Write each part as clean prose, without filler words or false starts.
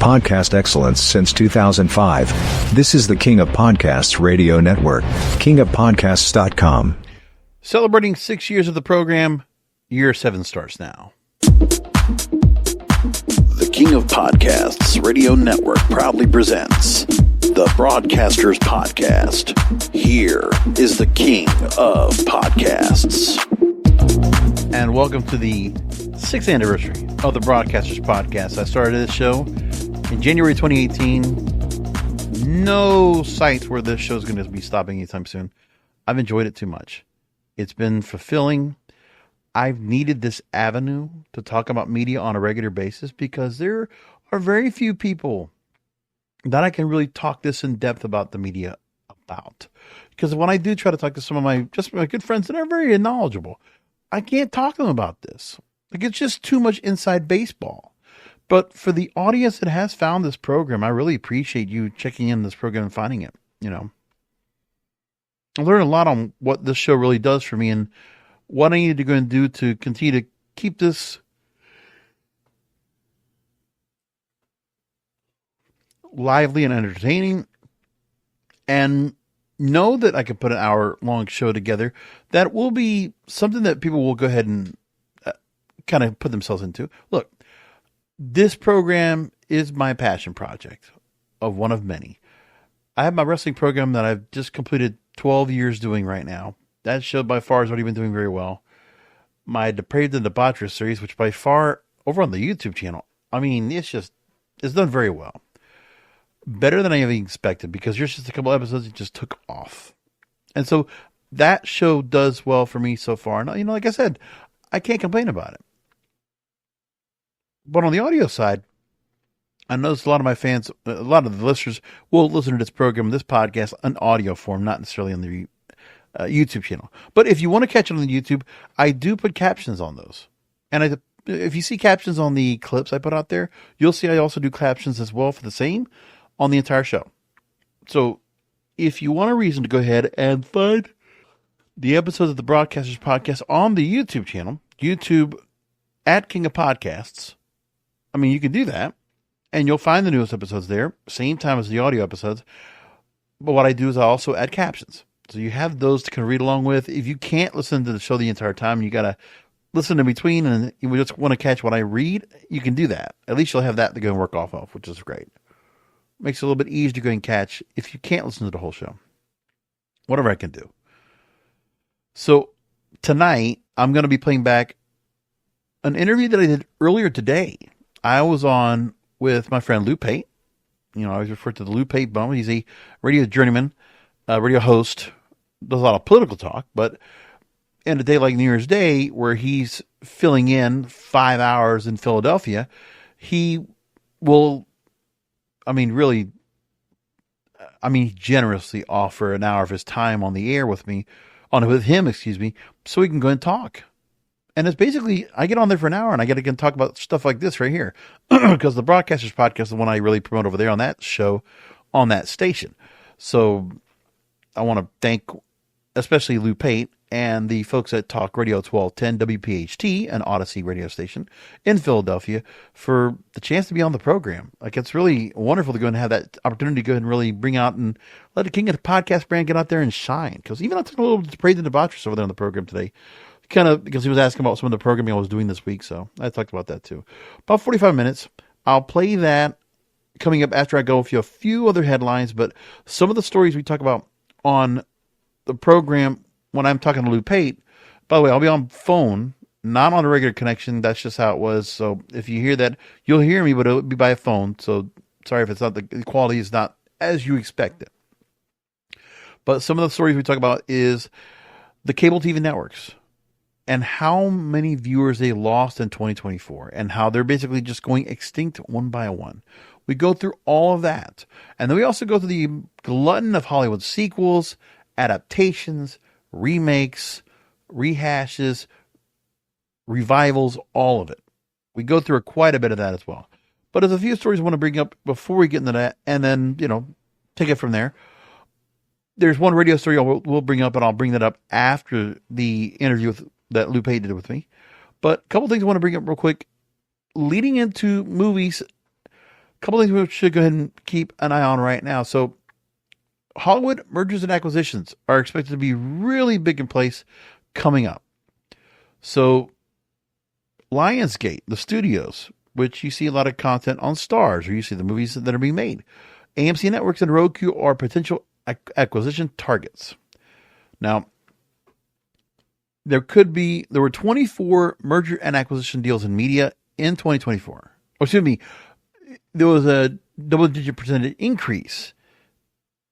podcast excellence since 2005. This is the King of Podcasts radio network, kingofpodcasts.com. Celebrating 6 years of the program, year 7 starts now. The King of Podcasts radio network proudly presents the Broadcasters Podcast. Here is the King of Podcasts. And welcome to the 6th anniversary of the Broadcasters Podcast. I started this show in January 2018. No sights where this show is going to be stopping anytime soon. I've enjoyed it too much. It's been fulfilling. I've needed this avenue to talk about media on a regular basis because there are very few people that I can really talk this in depth about the media about. Because when I do try to talk to some of my good friends that are very knowledgeable, I can't talk to them about this. Like, it's just too much inside baseball. But for the audience that has found this program, I really appreciate you checking in this program and finding it. You know, I learned a lot on what this show really does for me and what I needed to go and do to continue to keep this lively and entertaining, and know that I could put an hour-long show together that will be something that people will go ahead and kind of put themselves into. Look, this program is my passion project of one of many. I have my wrestling program that I've just completed 12 years doing right now. That show by far has already been doing very well. My Depraved and Debaucherous series, which by far, over on the YouTube channel, I mean, it's done very well. Better than I even expected, because there's just a couple episodes that just took off. And so that show does well for me so far. And, you know, like I said, I can't complain about it. But on the audio side, I noticed a lot of my fans, a lot of the listeners will listen to this program, this podcast, in audio form, not necessarily on the YouTube channel. But if you want to catch it on the YouTube, I do put captions on those. And if you see captions on the clips I put out there, you'll see I also do captions as well for the same on the entire show. So if you want a reason to go ahead and find the episodes of the Broadcasters Podcast on the YouTube channel, YouTube at King of Podcasts, I mean, you can do that. And you'll find the newest episodes there, same time as the audio episodes. But what I do is I also add captions. So you have those to kind of read along with. If you can't listen to the show the entire time, you got to listen in between, and you just want to catch what I read, you can do that. At least you'll have that to go and work off of, which is great. Makes it a little bit easier to go and catch if you can't listen to the whole show. Whatever I can do. So tonight, I'm going to be playing back an interview that I did earlier today. I was on with my friend Lou Pate. You know, I always refer to the Lou Pate Bum. He's a radio journeyman, radio host, does a lot of political talk, but in a day like New Year's Day, where he's filling in 5 hours in Philadelphia, he will, generously offer an hour of his time on the air with him, so we can go and talk. And it's basically, I get on there for an hour and I get to talk about stuff like this right here. Because the Broadcasters Podcast is the one I really promote over there on that show, on that station. So I want to thank especially Lou Pate and the folks at Talk Radio 1210 WPHT, an Odyssey radio station in Philadelphia, for the chance to be on the program. Like, it's really wonderful to go and have that opportunity to go and really bring out and let the King of the Podcast brand get out there and shine. Because even I took a little Depraved and Debaucherous over there on the program today. Kind of because he was asking about some of the programming I was doing this week, so I talked about that too. About 45 minutes. I'll play that coming up after I go with you a few other headlines, but some of the stories we talk about on the program when I'm talking to Lou Pate. By the way, I'll be on phone, not on a regular connection. That's just how it was. So if you hear that, you'll hear me, but it'll be by a phone. So sorry if it's not, the quality is not as you expect it. But some of the stories we talk about is the cable TV networks, and how many viewers they lost in 2024, and how they're basically just going extinct one by one. We go through all of that. And then we also go through the glutton of Hollywood sequels, adaptations, remakes, rehashes, revivals, all of it. We go through quite a bit of that as well. But there's a few stories I want to bring up before we get into that, and then, take it from there. There's one radio story we'll bring up, and I'll bring that up after the interview that Lou Pate did with me. But a couple things I want to bring up real quick. Leading into movies couple things we should go ahead and keep an eye on right now. So Hollywood mergers and acquisitions are expected to be really big in place coming up. So Lionsgate, the studios, which you see a lot of content on Stars, or you see the movies that are being made. AMC Networks and Roku are potential acquisition targets. Now, there were 24 merger and acquisition deals in media in 2024. Or excuse me, there was a double-digit percentage increase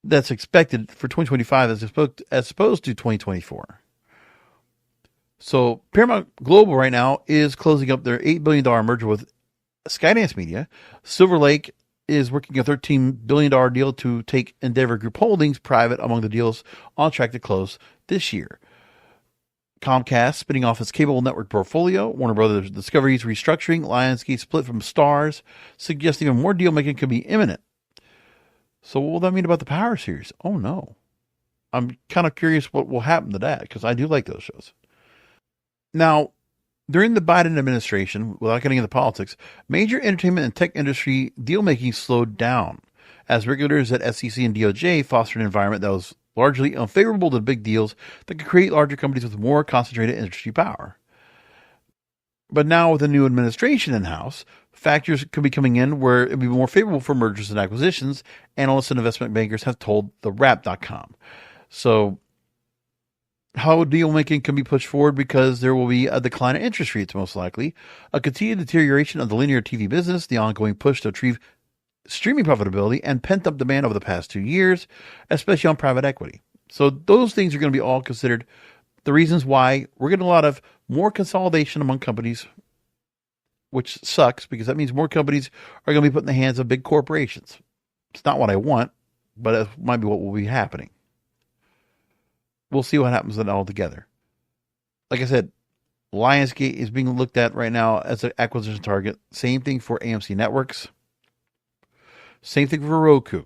that's expected for 2025 as opposed to 2024. So Paramount Global right now is closing up their $8 billion merger with Skydance Media. Silver Lake is working a $13 billion deal to take Endeavor Group Holdings private among the deals on track to close this year. Comcast spinning off its cable network portfolio. Warner Brothers Discovery's restructuring. Lionsgate split from Stars, suggesting even more deal making could be imminent. So what will that mean about the Power series? Oh no. I'm kind of curious what will happen to that, because I do like those shows. Now, during the Biden administration, without getting into politics, major entertainment and tech industry deal-making slowed down as regulators at SEC and DOJ fostered an environment that was largely unfavorable to big deals that could create larger companies with more concentrated industry power. But now with a new administration in-house, factors could be coming in where it would be more favorable for mergers and acquisitions, analysts and investment bankers have told TheWrap.com. So how deal making can be pushed forward because there will be a decline in interest rates, most likely, a continued deterioration of the linear TV business, the ongoing push to achieve streaming profitability, and pent-up demand over the past 2 years, especially on private equity. So those things are going to be all considered the reasons why we're getting a lot of more consolidation among companies, which sucks because that means more companies are going to be put in the hands of big corporations. It's not what I want, but it might be what will be happening. We'll see what happens with it all together. Like I said, Lionsgate is being looked at right now as an acquisition target. Same thing for AMC Networks. Same thing for Roku.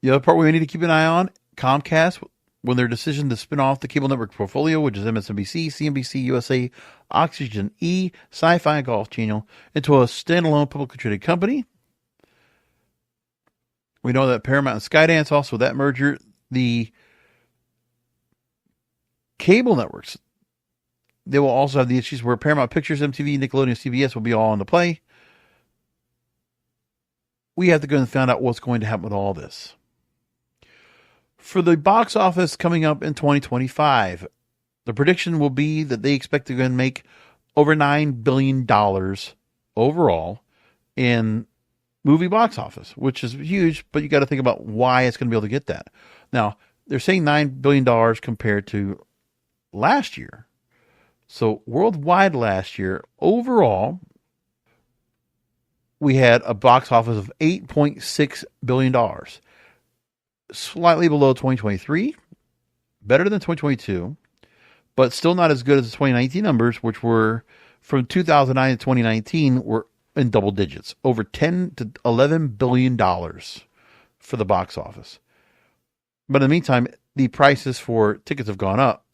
The other part we need to keep an eye on, Comcast, when their decision to spin off the cable network portfolio, which is MSNBC, CNBC, USA, Oxygen E, Sci-Fi Golf Channel, into a standalone publicly traded company. We know that Paramount and Skydance, also that merger, the cable networks, they will also have the issues where Paramount Pictures, MTV, Nickelodeon, CBS will be all into play. We have to go and find out what's going to happen with all this. For the box office coming up in 2025, the prediction will be that they expect to go and make over $9 billion overall in movie box office, which is huge, but you got to think about why it's going to be able to get that. Now, they're saying $9 billion compared to last year. So worldwide last year, overall, we had a box office of $8.6 billion. Slightly below 2023, better than 2022, but still not as good as the 2019 numbers, which were from 2009 to 2019 were in double digits, over $10 to $11 billion for the box office. But in the meantime, the prices for tickets have gone up.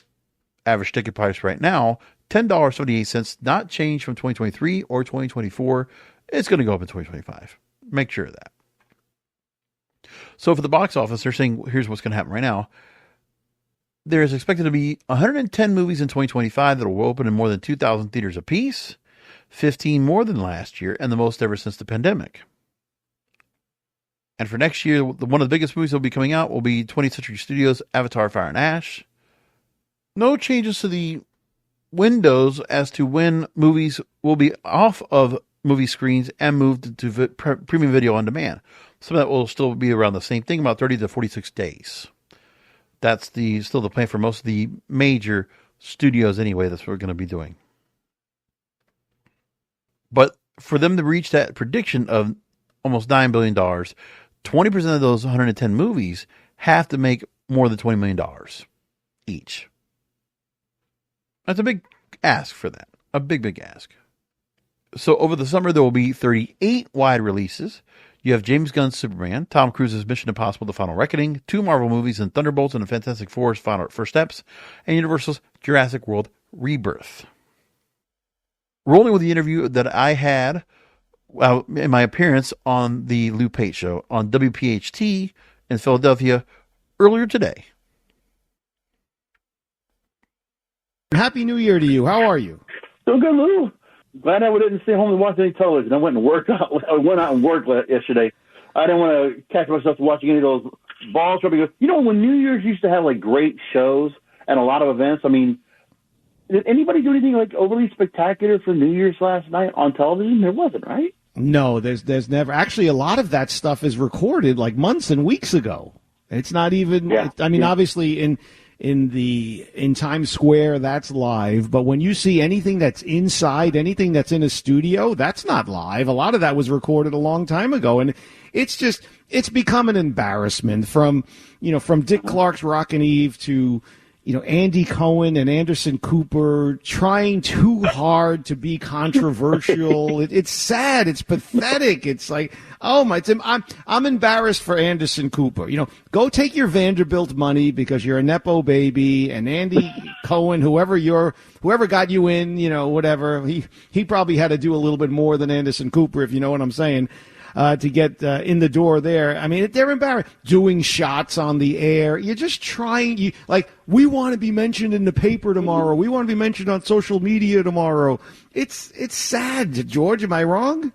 Average ticket price right now, $10.78, not changed from 2023 or 2024. It's going to go up in 2025. Make sure of that. So for the box office, they're saying, here's what's going to happen right now. There is expected to be 110 movies in 2025 that will open in more than 2,000 theaters apiece, 15 more than last year, and the most ever since the pandemic. And for next year, one of the biggest movies that will be coming out will be 20th Century Studios' Avatar: Fire and Ash. No changes to the windows as to when movies will be off of movie screens and moved to premium video on demand. Some of that will still be around the same thing, about 30 to 46 days. That's still the plan for most of the major studios anyway. That's what we're going to be doing. But for them to reach that prediction of almost $9 billion, 20% of those 110 movies have to make more than $20 million each. That's a big ask for that. A big, big ask. So over the summer, there will be 38 wide releases. You have James Gunn's Superman, Tom Cruise's Mission Impossible: The Final Reckoning, 2 Marvel movies, and Thunderbolts and the Fantastic Four's First Steps, and Universal's Jurassic World Rebirth. Rolling with the interview that I had in my appearance on the Lou Pate Show on WPHT in Philadelphia earlier today. Happy New Year to you. How are you? So good, Lou. Glad I didn't stay home and watch any television. I went and worked out. I went out and worked yesterday. I didn't want to catch myself watching any of those balls. Because, when New Year's used to have like great shows and a lot of events. I mean, did anybody do anything like overly spectacular for New Year's last night on television? There wasn't, right? No, there's never. Actually, a lot of that stuff is recorded like months and weeks ago. It's not even. Yeah. Obviously in Times Square, that's live. But when you see anything that's inside, anything that's in a studio, that's not live. A lot of that was recorded a long time ago, and it's become an embarrassment from Dick Clark's Rockin' Eve to Andy Cohen and Anderson Cooper trying too hard to be controversial. It's sad. It's pathetic. It's like, I'm embarrassed for Anderson Cooper. Go take your Vanderbilt money because you're a Nepo baby, and Andy Cohen, whoever got you in, whatever, he probably had to do a little bit more than Anderson Cooper, if you know what I'm saying. To get in the door there. I mean, they're embarrassed. Doing shots on the air. You're just trying. We want to be mentioned in the paper tomorrow. We want to be mentioned on social media tomorrow. It's sad, George. Am I wrong?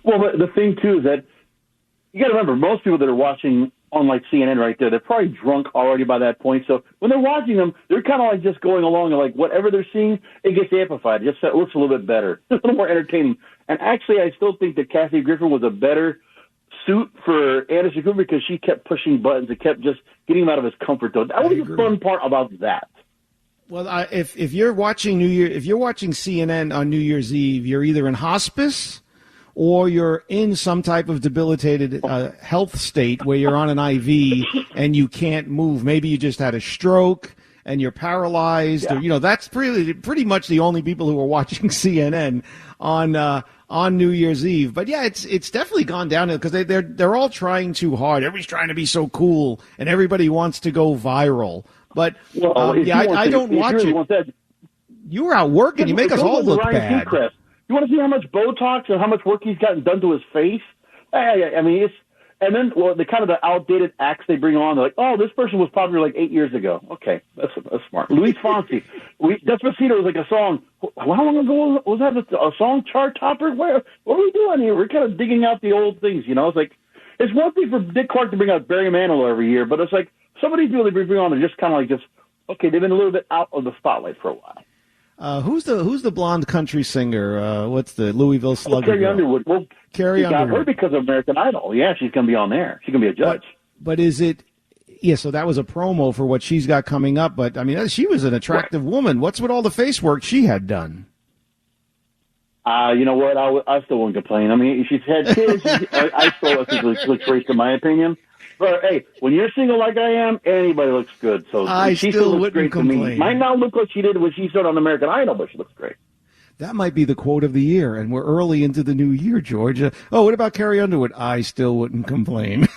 Well, but the thing, too, is that you got to remember, most people that are watching on like CNN right there, they're probably drunk already by that point. So when they're watching them, they're kind of like just going along and like whatever they're seeing, it gets amplified. It just looks a little bit better, a little more entertaining. And actually, I still think that Kathy Griffin was a better suit for Anderson Cooper because she kept pushing buttons and kept just getting him out of his comfort zone. That was the fun part about that. Well, if you're watching CNN on New Year's Eve, you're either in hospice or you're in some type of debilitated health state where you're on an IV and you can't move. Maybe you just had a stroke and you're paralyzed. Yeah. Or, that's pretty much the only people who are watching CNN on New Year's Eve. But yeah, it's definitely gone down because they're all trying too hard. Everybody's trying to be so cool and everybody wants to go viral. But I don't watch it. You were out working. You make us all look bad. Seacrest. You want to see how much Botox and how much work he's gotten done to his face? I mean, and then the kind of the outdated acts they bring on. They're like, oh, this person was popular like 8 years ago. Okay, that's smart. Luis Fonsi. Despacito was like a song. How long ago was that? A song chart topper? What are we doing here? We're kind of digging out the old things, It's like, it's one thing for Dick Clark to bring out Barry Manilow every year, but it's like some of these people they bring on are just kind of like okay, they've been a little bit out of the spotlight for a while. Who's the blonde country singer? What's the Louisville Slugger? Carrie Underwood. Well, Carrie Underwood. Got her because of American Idol. Yeah, she's going to be on there. She's going to be a judge. But is it? Yeah, so that was a promo for what she's got coming up. But I mean, she was an attractive woman. What's with all the face work she had done? You know what? I still wouldn't complain. I mean, she's had kids. I still think it looks great, in my opinion. But hey, when you're single like I am, anybody looks good. So she still looks great to me. Might not look like she did when she started on American Idol, but she looks great. That might be the quote of the year, and we're early into the new year, George. What about Carrie Underwood? I still wouldn't complain.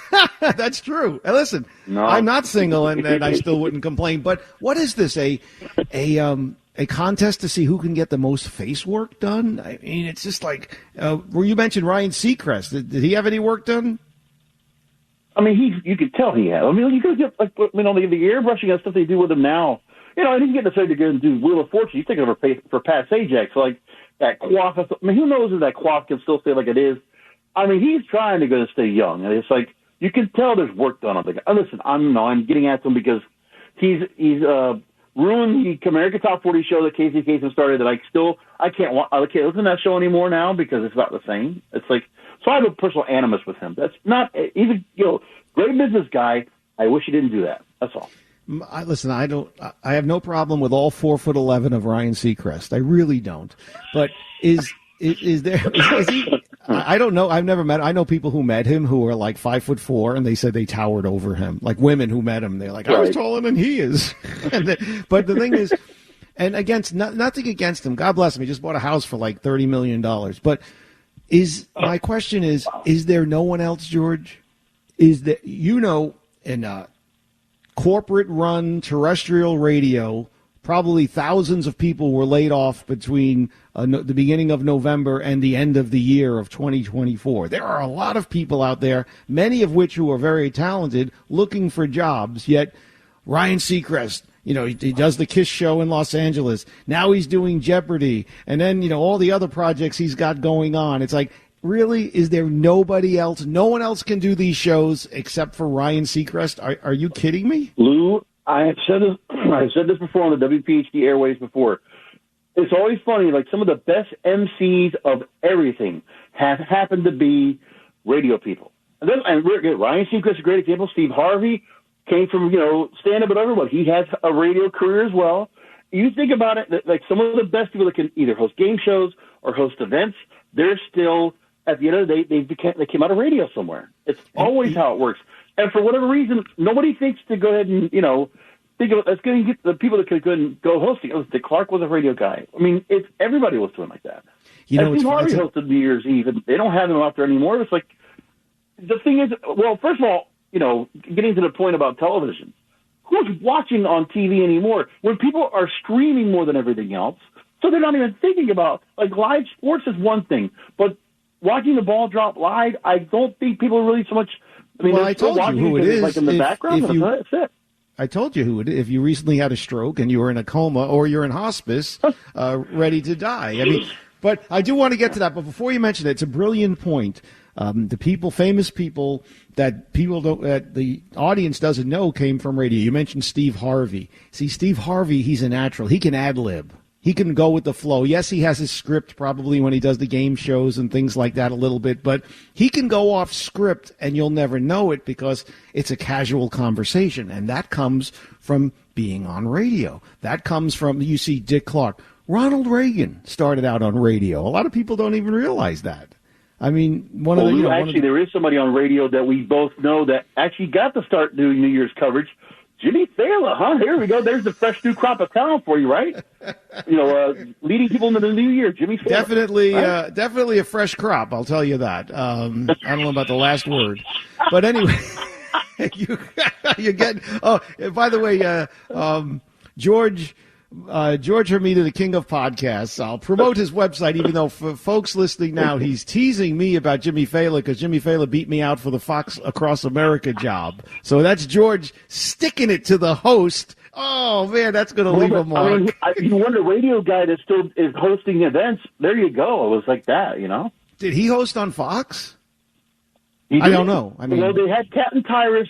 That's true. And listen, no. I'm not single, and I still wouldn't complain. But what is this? A contest to see who can get the most face work done? I mean, it's just like you mentioned Ryan Seacrest. Did he have any work done? I mean, you could tell he had. I mean, you could get the airbrushing and stuff they do with him now. And he's getting decided to go and do Wheel of Fortune. He's taking over for Pat Sajak. So, like, that coif. I mean, who knows if that coif can still stay like it is? I mean, he's trying to go to stay young. And it's like, you can tell there's work done on the guy. Listen, I'm getting at him because he's ruined the American Top 40 show that Casey Kasem started that I can't listen to that show anymore now because it's not the same. It's like, so I have a personal animus with him. He's a great business guy. I wish he didn't do that. That's all. Listen, I have no problem with all 4'11" of Ryan Seacrest. I really don't. But is there? Is he? I don't know. I've never met. I know people who met him who are like 5'4", and they said they towered over him. Like women who met him, they're like, I was taller than he is. But the thing is, and nothing against him. God bless him. He just bought a house for like $30 million. But my question is there no one else, George? Is that in corporate-run terrestrial radio, probably thousands of people were laid off between the beginning of November and the end of the year of 2024. There are a lot of people out there, many of which who are very talented, looking for jobs, yet Ryan Seacrest, he does the Kiss show in Los Angeles. Now he's doing Jeopardy. And then, all the other projects he's got going on. It's like, really? Is there nobody else? No one else can do these shows except for Ryan Seacrest? Are you kidding me? Lou, I've said this before on the WPHT airways before. It's always funny, like some of the best MCs of everything have happened to be radio people. And Ryan Seacrest is a great example. Steve Harvey came from, stand-up and everyone. He has a radio career as well. You think about it, like some of the best people that can either host game shows or host events, they're still, at the end of the day, they came out of radio somewhere. It's always how it works. And for whatever reason, nobody thinks to go ahead and, think of let's get the people that could go and go hosting. Dick Clark was a radio guy. I mean, everybody was doing like that. Steve Harvey hosted New Year's Eve, and they don't have them out there anymore. It's like, the thing is, well, first of all, getting to the point about television, who's watching on TV anymore when people are streaming more than everything else? So they're not even thinking about, like, live sports is one thing, but watching the ball drop live, I don't think people are really so much. I mean, I told you who it is. Like in the background, that's it. I told you who it is. If you recently had a stroke and you were in a coma or you're in hospice, ready to die. I mean, but I do want to get to that. But before you mention it, it's a brilliant point. The famous people that the audience doesn't know came from radio. You mentioned Steve Harvey. See, Steve Harvey, he's a natural. He can ad-lib. He can go with the flow. Yes, he has his script probably when he does the game shows and things like that a little bit, but he can go off script and you'll never know it because it's a casual conversation. And that comes from being on radio. That comes from, you see Dick Clark. Ronald Reagan started out on radio. A lot of people don't even realize that. I mean, there is somebody on radio that we both know that actually got to start doing New Year's coverage. Jimmy Fallon, huh? Here we go. There's the fresh new crop of talent for you, right? Leading people into the new year, Jimmy Fallon. Definitely a fresh crop. I'll tell you that. I don't know about the last word, but anyway, you're getting. Oh, by the way, George Hermida, the king of podcasts. I'll promote his website, even though for folks listening now, he's teasing me about Jimmy Fallon because Jimmy Fallon beat me out for the Fox Across America job. So that's George sticking it to the host. Oh, man, that's going to leave a mark. I mean, you wonder, radio guy that still is hosting events, there you go. It was like that, Did he host on Fox? I don't know. I mean, they had Cat Tyrus.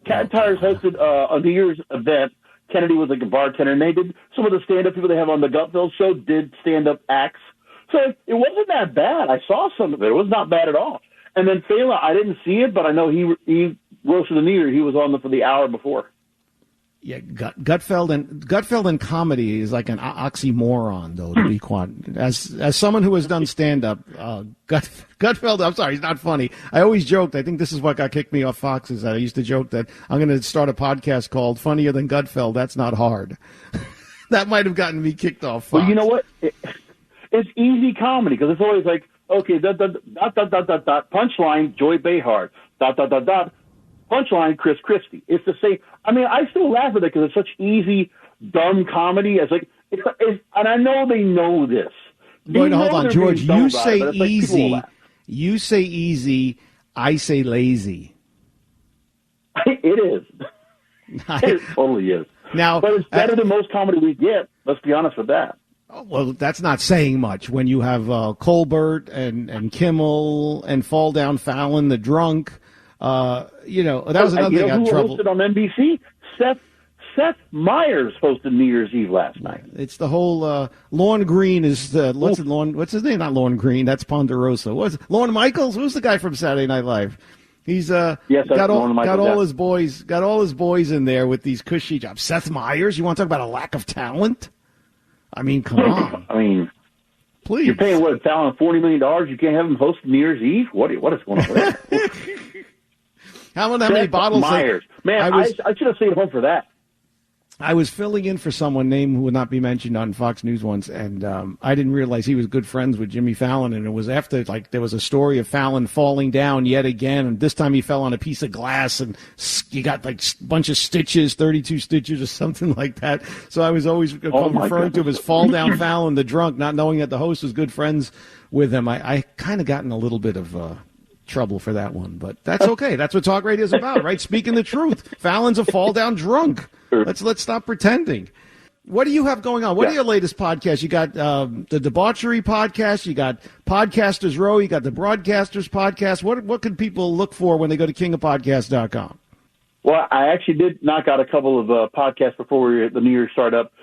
Cat Tyrus hosted a New Year's event. Kennedy was like a bartender, and they did some of the stand-up people they have on the Gutfeld show did stand-up acts. So it wasn't that bad. I saw some of it. It was not bad at all. And then Fela, I didn't see it, but I know he roasted the New Year. He was on for the hour before. Yeah, Gutfeld and comedy is like an oxymoron, though, to be quite. As someone who has done stand-up, Gutfeld, I'm sorry, he's not funny. I always joked, I think this is what got kicked me off Fox, is I used to joke that I'm going to start a podcast called Funnier Than Gutfeld, That's Not Hard. That might have gotten me kicked off Fox. Well, you know what? It's easy comedy, because it's always like, okay, punchline, Joy Behar, punchline, Chris Christie. It's the same. I mean, I still laugh at it because it's such easy, dumb comedy. It's like, and I know they know this. Wait, hold on, George. You say easy. You say easy. I say lazy. It is. It totally is. Now, but it's better than most comedy we get. Let's be honest with that. Well, that's not saying much when you have Colbert and Kimmel and Fall Down Fallon, the drunk. That was another thing I got trouble. Hosted on NBC? Seth Meyers hosted New Year's Eve last night. It's the whole Lorne Green is what's his name? Not Lorne Green. That's Ponderosa. What's Lorne Michaels? Who's the guy from Saturday Night Live? He's got all his boys in there with these cushy jobs. Seth Meyers. You want to talk about a lack of talent? I mean, come on. I mean, please. You're paying Fallon $40 million. You can't have him host New Year's Eve. What is going on with that? How many bottles? Myers. Man, I should have stayed home for that. I was filling in for someone named who would not be mentioned on Fox News once, and I didn't realize he was good friends with Jimmy Fallon, and it was after, like, there was a story of Fallon falling down yet again, and this time he fell on a piece of glass, and he got, like, a bunch of stitches, 32 stitches or something like that. So I was always referring to him as Fall Down Fallon, the drunk, not knowing that the host was good friends with him. I kind of got in a little bit of trouble for that one, but that's okay. That's what talk radio is about, right? Speaking the truth. Fallon's a fall down drunk. Let's stop pretending. What do you have going on? What are your latest podcasts? You got the Debauchery podcast. You got Podcasters Row. You got the Broadcasters podcast. What can people look for when they go to kingofpodcast.com? Well, I actually did knock out a couple of podcasts before the new year started up.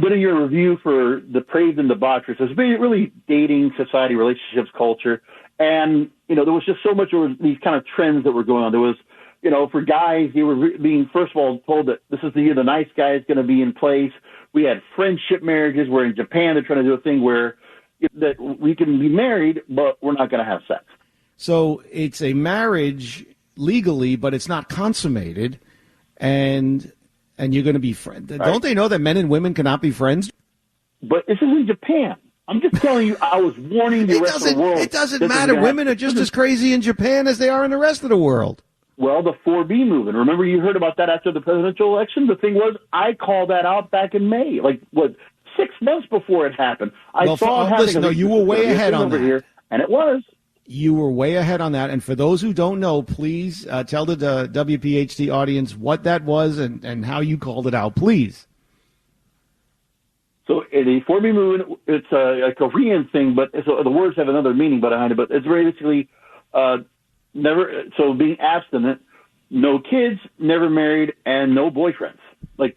Did a year review for Depraved and Debaucherous. It's really dating, society, relationships, culture. And, there was just so much of these kind of trends that were going on. There was, for guys, they were being, first of all, told that this is the year the nice guy is going to be in place. We had friendship marriages where in Japan they're trying to do a thing where that we can be married, but we're not going to have sex. So it's a marriage legally, but it's not consummated, and you're going to be friends. Right. Don't they know that men and women cannot be friends? But this is in Japan. I'm just telling you, I was warning the rest of the world. It doesn't matter. Women are just as crazy in Japan as they are in the rest of the world. Well, the 4B movement. Remember you heard about that after the presidential election? The thing was, I called that out back in May, 6 months before it happened. I saw it happening. Listen, no, you were way ahead on that. Here, and it was. You were way ahead on that. And for those who don't know, please tell the WPHT audience what that was and how you called it out, please. So the 4B movement, it's a Korean thing, but the words have another meaning behind it. But it's basically being abstinent, no kids, never married, and no boyfriends.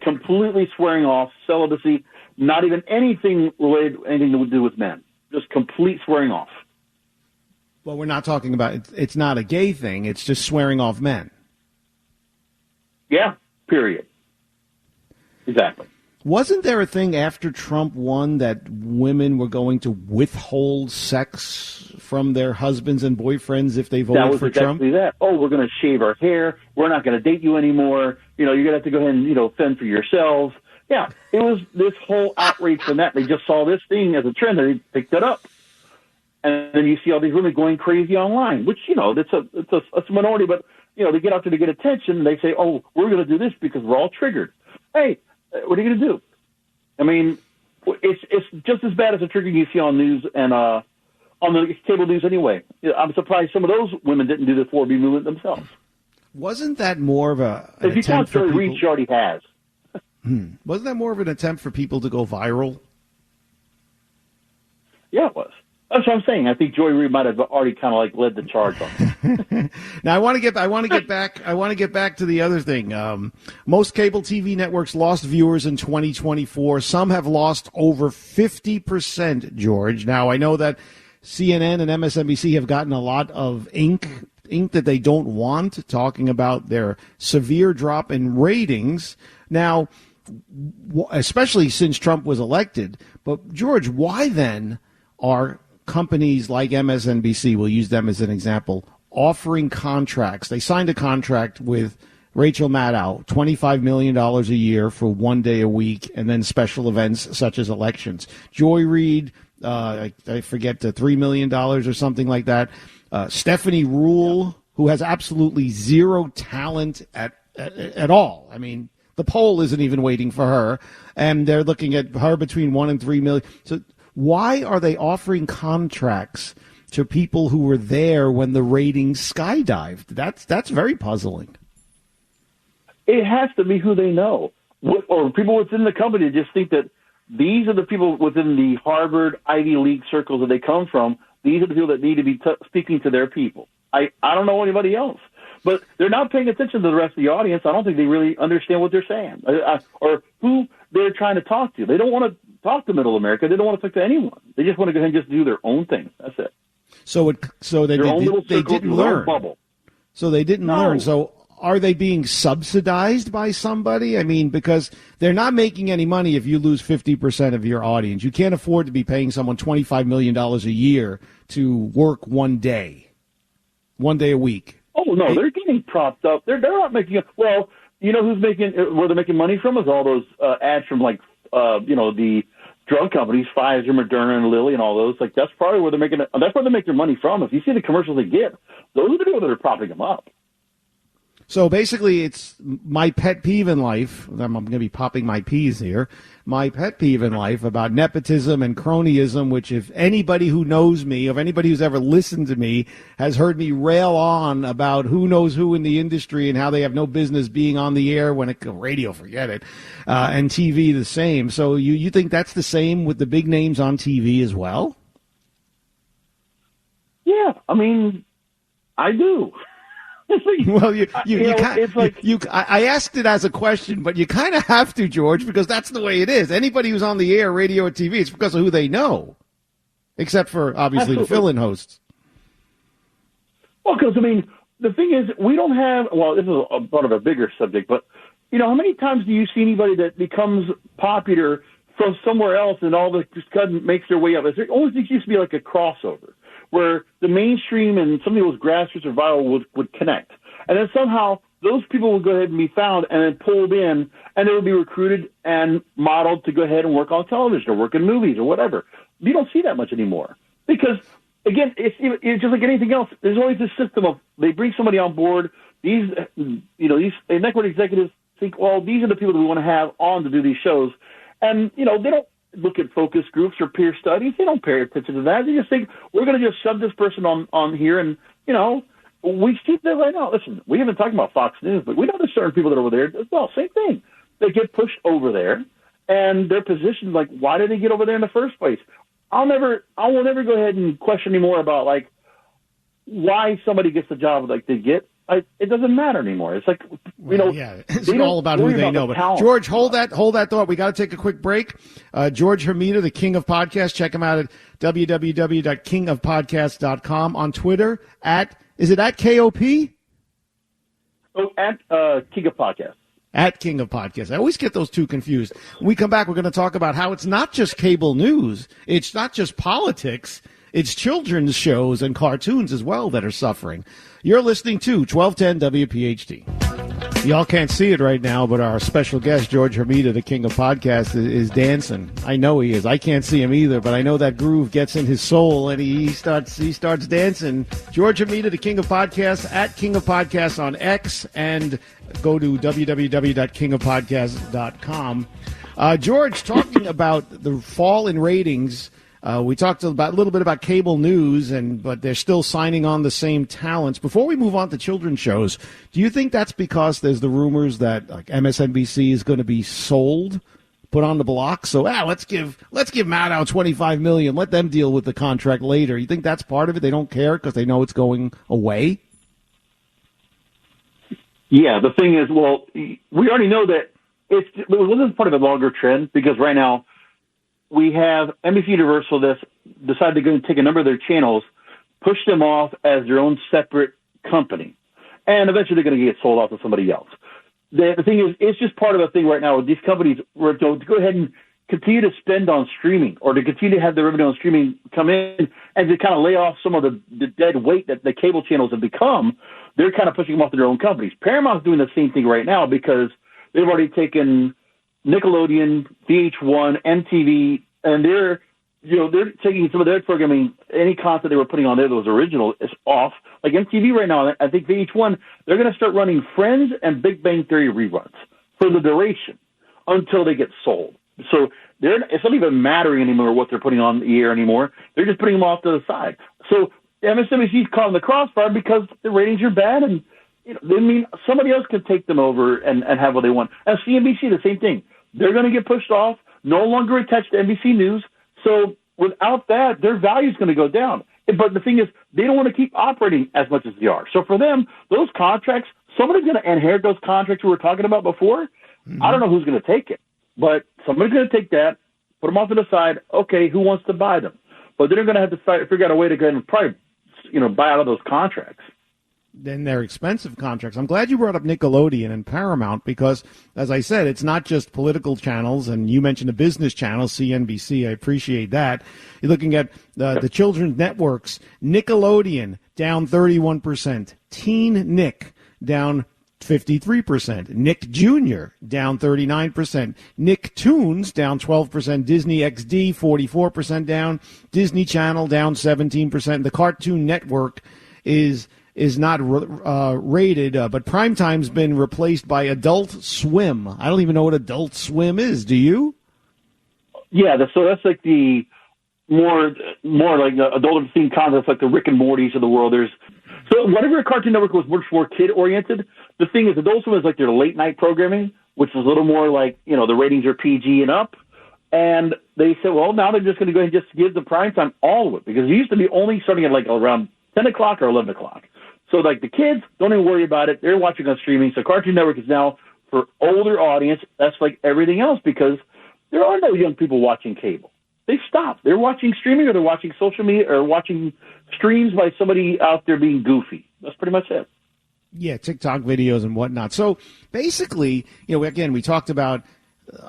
Completely swearing off celibacy, not even anything related, anything to do with men. Just complete swearing off. Well, we're not talking about it's not a gay thing. It's just swearing off men. Yeah. Period. Exactly. Wasn't there a thing after Trump won that women were going to withhold sex from their husbands and boyfriends if they voted for Trump? That was exactly that. Oh, we're going to shave our hair. We're not going to date you anymore. You're going to have to go ahead and, fend for yourselves. Yeah, it was this whole outrage from that. They just saw this thing as a trend. They picked it up. And then you see all these women going crazy online, which, it's a minority, but, they get out there to get attention. They say, oh, we're going to do this because we're all triggered. Hey, what are you going to do? I mean, it's just as bad as the trigger you see on news and on the cable news anyway. I'm surprised some of those women didn't do the 4B movement themselves. Wasn't that more of an if you talk to Reed, she already has. Wasn't that more of an attempt for people to go viral? Yeah, it was. That's what I'm saying. I think Joy Reid might have already kind of led the charge on it. Now I want to get back to the other thing. Most cable TV networks lost viewers in 2024. Some have lost over 50%, George. Now I know that CNN and MSNBC have gotten a lot of ink that they don't want, talking about their severe drop in ratings. Now, especially since Trump was elected. But George, why then are companies like MSNBC, we'll use them as an example, offering contracts? They signed a contract with Rachel Maddow, $25 million a year for 1 day a week, and then special events such as elections. Joy Reid, I forget, $3 million or something like that. Stephanie Ruhle, who has absolutely zero talent at all. I mean, the poll isn't even waiting for her, and they're looking at her between 1 and 3 million. So why are they offering contracts to people who were there when the ratings skydived? That's very puzzling. It has to be who they know, or people within the company just think that these are the people within the Harvard Ivy League circles that they come from. These are the people that need to be speaking to their people. I don't know anybody else. But they're not paying attention to the rest of the audience. I don't think they really understand what they're saying or who they're trying to talk to. They don't want to talk to Middle America. They don't want to talk to anyone. They just want to go ahead and just do their own thing. That's it. So they didn't learn. Bubble. So they didn't learn. So are they being subsidized by somebody? I mean, because they're not making any money if you lose 50% of your audience. You can't afford to be paying someone $25 million a year to work 1 day a week. Oh, no, they're getting propped up. They're not making it. Well, you know who's making where they're making money from is all those ads from like the drug companies, Pfizer, Moderna, and Lilly, and all those. Like that's probably where they're making it. That's where they make their money from. If you see the commercials they get, those are the people that are propping them up. So basically, it's my pet peeve in life. I'm going to be popping my peas here. My pet peeve in life about nepotism and cronyism, which if anybody who knows me, if anybody who's ever listened to me, has heard me rail on about who knows who in the industry and how they have no business being on the air when radio, forget it, and TV the same. So you think that's the same with the big names on TV as well? Yeah, I mean, I do. Well, I asked it as a question, but you kind of have to, George, because that's the way it is. Anybody who's on the air, radio or TV, it's because of who they know, except for, obviously, the fill-in hosts. Well, because, I mean, the thing is, we don't have, well, this is a part of a bigger subject, but, how many times do you see anybody that becomes popular from somewhere else and all of a sudden makes their way up? There always used to be like a crossover, where the mainstream and some of those grassroots or viral would connect. And then somehow those people would go ahead and be found and then pulled in, and they would be recruited and modeled to go ahead and work on television or work in movies or whatever. You don't see that much anymore. Because, again, it's just like anything else. There's always this system of they bring somebody on board. These network executives think, well, these are the people that we want to have on to do these shows. And, they don't look at focus groups or peer studies. They don't pay attention to that. They just think, we're going to just shove this person on here. And, we see that right now. Listen, we haven't talked about Fox News, but we know there's certain people that are over there as well. Same thing. They get pushed over there, and they're positioned like, why did they get over there in the first place? I will never go ahead and question anymore about, like, why somebody gets the job like they get. It doesn't matter anymore. It's like, yeah, it's all about who they know. But George, hold that thought. We got to take a quick break. George Hermida, the King of Podcasts. Check him out at www.kingofpodcast.com. On Twitter is it at KOP? Oh, at King of Podcasts. At King of Podcasts. I always get those two confused. When we come back, we're going to talk about how it's not just cable news. It's not just politics. It's children's shows and cartoons as well that are suffering. You're listening to 1210 WPHT. Y'all can't see it right now, but our special guest, George Hermida, the King of Podcasts, is dancing. I know he is. I can't see him either, but I know that groove gets in his soul, and he starts dancing. George Hermida, the King of Podcasts, at King of Podcasts on X, and go to www.kingofpodcasts.com. George, talking about the fall in ratings, we talked a little bit about cable news, but they're still signing on the same talents. Before we move on to children's shows, do you think that's because there's the rumors that like MSNBC is going to be sold, put on the block? So let's give Maddow $25 million. Let them deal with the contract later. You think that's part of it? They don't care because they know it's going away. Yeah, the thing is, well, we already know that this is part of a longer trend because right now, we have NBC Universal that's decided to go and take a number of their channels, push them off as their own separate company. And eventually they're going to get sold off to somebody else. The thing is, it's just part of a thing right now with these companies where to go ahead and continue to spend on streaming or to continue to have the revenue on streaming come in and to kind of lay off some of the dead weight that the cable channels have become. They're kind of pushing them off to their own companies. Paramount's doing the same thing right now because they've already taken Nickelodeon, VH1, MTV, and they're taking some of their programming, any content they were putting on there that was original is off. Like MTV right now, I think VH1, they're going to start running Friends and Big Bang Theory reruns for the duration until they get sold. So it's not even mattering anymore what they're putting on the air anymore. They're just putting them off to the side. So MSNBC's caught in the crossfire because the ratings are bad, and somebody else could take them over and have what they want. And CNBC, the same thing. They're going to get pushed off, no longer attached to NBC News. So without that, their value is going to go down. But the thing is, they don't want to keep operating as much as they are. So for them, those contracts, somebody's going to inherit those contracts we were talking about before. Mm-hmm. I don't know who's going to take it, but somebody's going to take that, put them off to the side. Okay, who wants to buy them? But they're going to have to figure out a way to go ahead and probably, buy out of those contracts. Then they're expensive contracts. I'm glad you brought up Nickelodeon and Paramount because, as I said, it's not just political channels, and you mentioned a business channel, CNBC. I appreciate that. You're looking at the children's networks. Nickelodeon down 31%. Teen Nick down 53%. Nick Jr. down 39%. Nicktoons down 12%. Disney XD 44% down. Disney Channel down 17%. The Cartoon Network is not rated, but Primetime's been replaced by Adult Swim. I don't even know what Adult Swim is. Do you? Yeah, so that's like the more like the adult themed concepts, like the Rick and Mortys of the world. So whatever Cartoon Network was much more kid oriented, the thing is Adult Swim is like their late night programming, which is a little more like, the ratings are PG and up. And they said, well, now they're just going to go ahead and just give the primetime all of it, because it used to be only starting at like around 10 o'clock or 11 o'clock. So like the kids don't even worry about it. They're watching on streaming. So Cartoon Network is now for older audience. That's like everything else, because there are no young people watching cable. They've stopped. They're watching streaming, or they're watching social media, or watching streams by somebody out there being goofy. That's pretty much it. Yeah, TikTok videos and whatnot. So basically, again, we talked about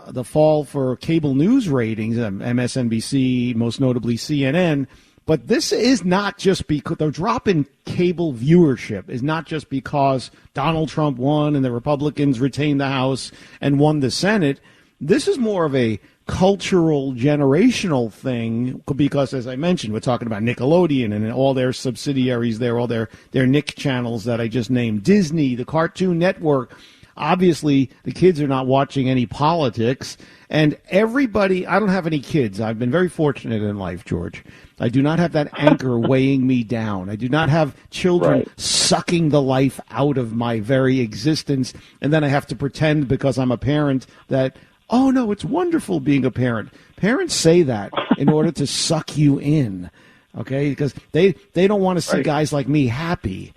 the fall for cable news ratings, MSNBC, most notably CNN. But this is not just because the drop in cable viewership is not just because Donald Trump won and the Republicans retained the House and won the Senate. This is more of a cultural, generational thing, because, as I mentioned, we're talking about Nickelodeon and all their subsidiaries there, all their Nick channels that I just named, Disney, the Cartoon Network. Obviously, the kids are not watching any politics, and everybody, I don't have any kids. I've been very fortunate in life, George. I do not have that anchor weighing me down. I do not have children sucking the life out of my very existence, and then I have to pretend because I'm a parent that, oh, no, it's wonderful being a parent. Parents say that in order to suck you in, okay? Because they don't want to see guys like me happy,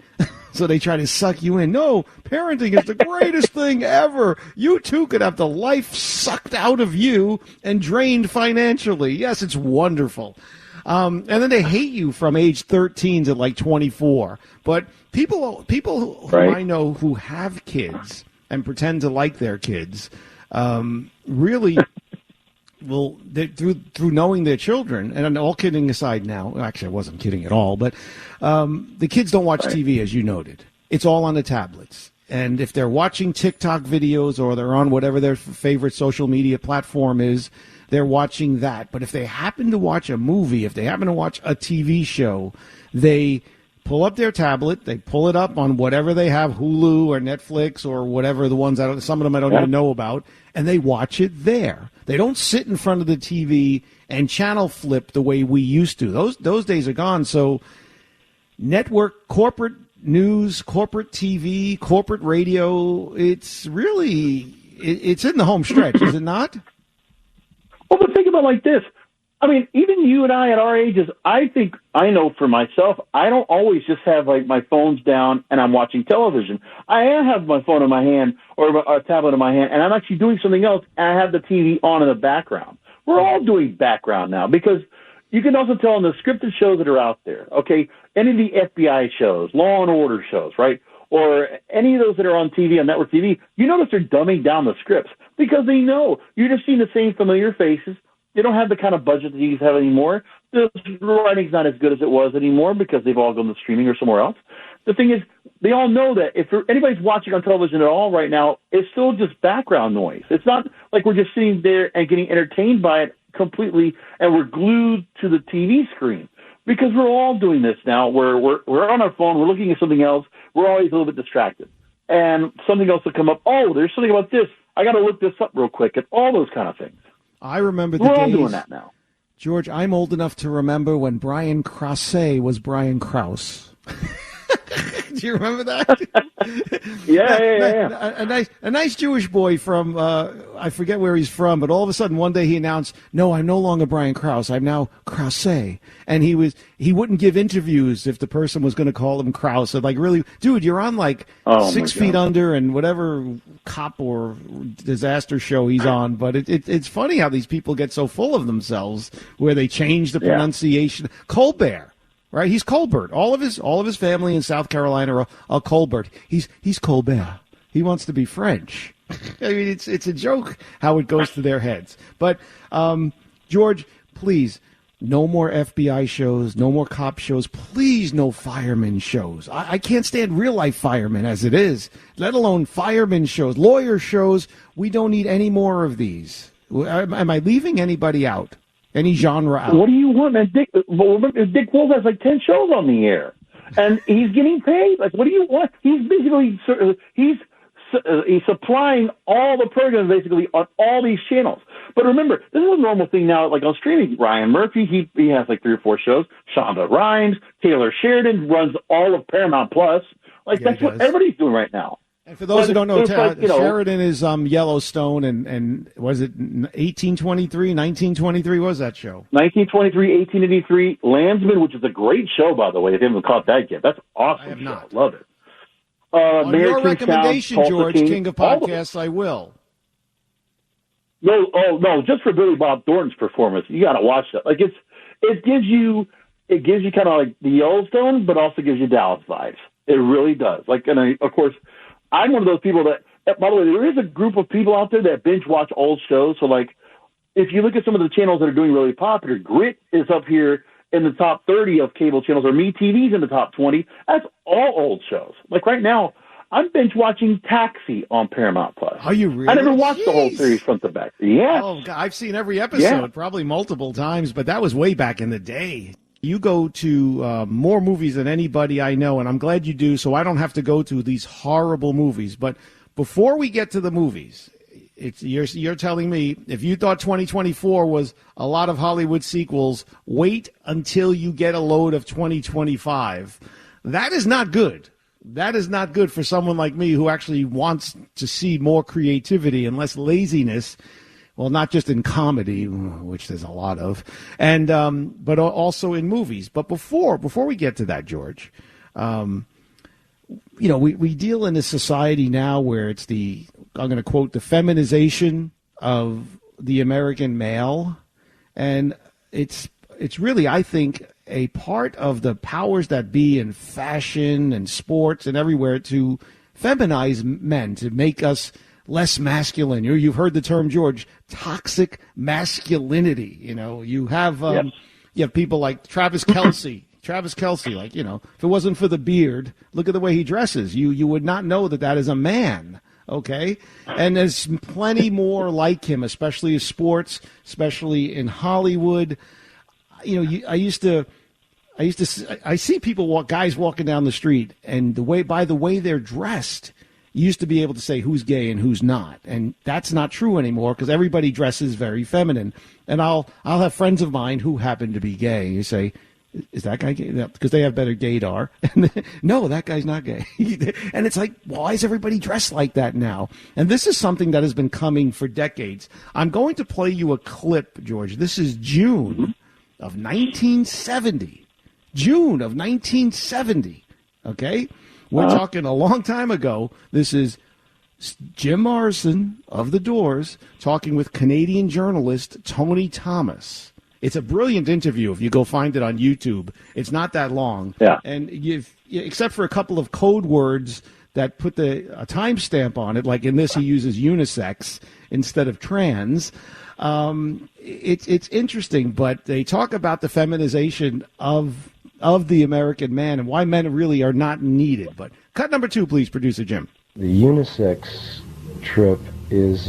so they try to suck you in. No, parenting is the greatest thing ever. You too could have the life sucked out of you and drained financially. Yes, it's wonderful. And then they hate you from age 13 to like 24. But people who I know who have kids and pretend to like their kids really will, through knowing their children, and all kidding aside now, actually I wasn't kidding at all, but the kids don't watch TV, as you noted. It's all on the tablets. And if they're watching TikTok videos or they're on whatever their favorite social media platform is, they're watching that. But if they happen to watch a movie, if they happen to watch a TV show, they pull up their tablet, they pull it up on whatever they have, Hulu or Netflix or whatever, the ones, some of them I don't even know about, and they watch it there. They don't sit in front of the TV and channel flip the way we used to. Those days are gone. So network, corporate news, corporate TV, corporate radio, it's really, it's in the home stretch, is it not? Well, but think about it like this. I mean, even you and I at our ages, I think I know for myself, I don't always just have like my phone's down and I'm watching television. I have my phone in my hand or a tablet in my hand, and I'm actually doing something else, and I have the TV on in the background. We're all doing background now, because you can also tell in the scripted shows that are out there, okay, any of the FBI shows, Law and Order shows, right, or any of those that are on TV, on network TV, you notice they're dumbing down the scripts because they know you're just seeing the same familiar faces. They don't have the kind of budget that you have anymore. The writing's not as good as it was anymore because they've all gone to streaming or somewhere else. The thing is, they all know that if anybody's watching on television at all right now, it's still just background noise. It's not like we're just sitting there and getting entertained by it completely and we're glued to the TV screen, because we're all doing this now where we're on our phone, we're looking at something else, we're always a little bit distracted. And something else will come up, oh, there's something about this, I got to look this up real quick, and all those kind of things. I remember the days. We're all doing that now. George, I'm old enough to remember when Brian Krause was Brian Krause. Do you remember that? Yeah. A nice Jewish boy from, I forget where he's from, but all of a sudden one day he announced, no, I'm no longer Brian Krause, I'm now Krause. And he wouldn't give interviews if the person was going to call him Krause. So like, really, dude, you're on like 6 Feet Under and whatever cop or disaster show he's on. But it's funny how these people get so full of themselves where they change the pronunciation. Colbert. Right, he's Colbert. All of his family in South Carolina are Colbert. He's Colbert. He wants to be French. I mean, it's a joke how it goes to their heads. But George, please, No more FBI shows, no more cop shows. Please, no fireman shows. I can't stand real-life firemen as it is, let alone fireman shows, lawyer shows. We don't need any more of these. Am I leaving anybody out? Any genre out? What do you want, man? Dick Wolf has like 10 shows on the air, and he's getting paid. Like, what do you want? He's basically he's supplying all the programs basically on all these channels. But remember, this is a normal thing now, like on streaming. Ryan Murphy, he has like 3 or 4 shows. Shonda Rhimes, Taylor Sheridan runs all of Paramount Plus. Like, that's what everybody's doing right now. And for those who don't know, Sheridan is Yellowstone, and was it 1823, 1923? What was that show? 1923, 1883, Landsman, which is a great show, by the way. If you haven't caught that yet, that's awesome. I have not. Love it. On your recommendation, George, King of Podcasts, I will. No, just for Billy Bob Thornton's performance, you got to watch that. Like, it gives you kind of like the Yellowstone, but also gives you Dallas vibes. It really does. Like, and of course, I'm one of those people that, by the way, there is a group of people out there that binge watch old shows. So, like, if you look at some of the channels that are doing really popular, Grit is up here in the top 30 of cable channels, or MeTV's in the top 20. That's all old shows. Like, right now, I'm binge watching Taxi on Paramount Plus. Are you really? I never watched the whole series front to back. Yeah. Oh, God, I've seen every episode, probably multiple times, but that was way back in the day. You go to more movies than anybody I know, and I'm glad you do, so I don't have to go to these horrible movies. But before we get to the movies, you're telling me if you thought 2024 was a lot of Hollywood sequels, wait until you get a load of 2025. That is not good. That is not good for someone like me who actually wants to see more creativity and less laziness. Well, not just in comedy, which there's a lot of, and but also in movies. But before we get to that, George, we deal in a society now where it's I'm going to quote, the feminization of the American male, and it's really, I think, a part of the powers that be in fashion and sports and everywhere to feminize men, to make us less masculine. You've heard the term, George, toxic masculinity. You have people like Travis Kelce. Travis Kelce, like, if it wasn't for the beard, look at the way he dresses. You would not know that is a man. Okay, and there's plenty more like him, especially in sports, especially in Hollywood. I see guys walking down the street, and by the way they're dressed, you used to be able to say who's gay and who's not, and that's not true anymore because everybody dresses very feminine. And I'll have friends of mine who happen to be gay. You say, is that guy gay? Because they have better gaydar. And no, that guy's not gay. And it's like, why is everybody dressed like that now? And this is something that has been coming for decades. I'm going to play you a clip, George. This is June of 1970. June of 1970. Okay? We're talking a long time ago. This is Jim Morrison of The Doors talking with Canadian journalist Tony Thomas. It's a brilliant interview if you go find it on YouTube. It's not that long. Yeah. And except for a couple of code words that put a timestamp on it, like in this he uses unisex instead of trans. It's interesting, but they talk about the feminization of the American man and why men really are not needed. But cut number 2, please, producer Jim. The unisex trip is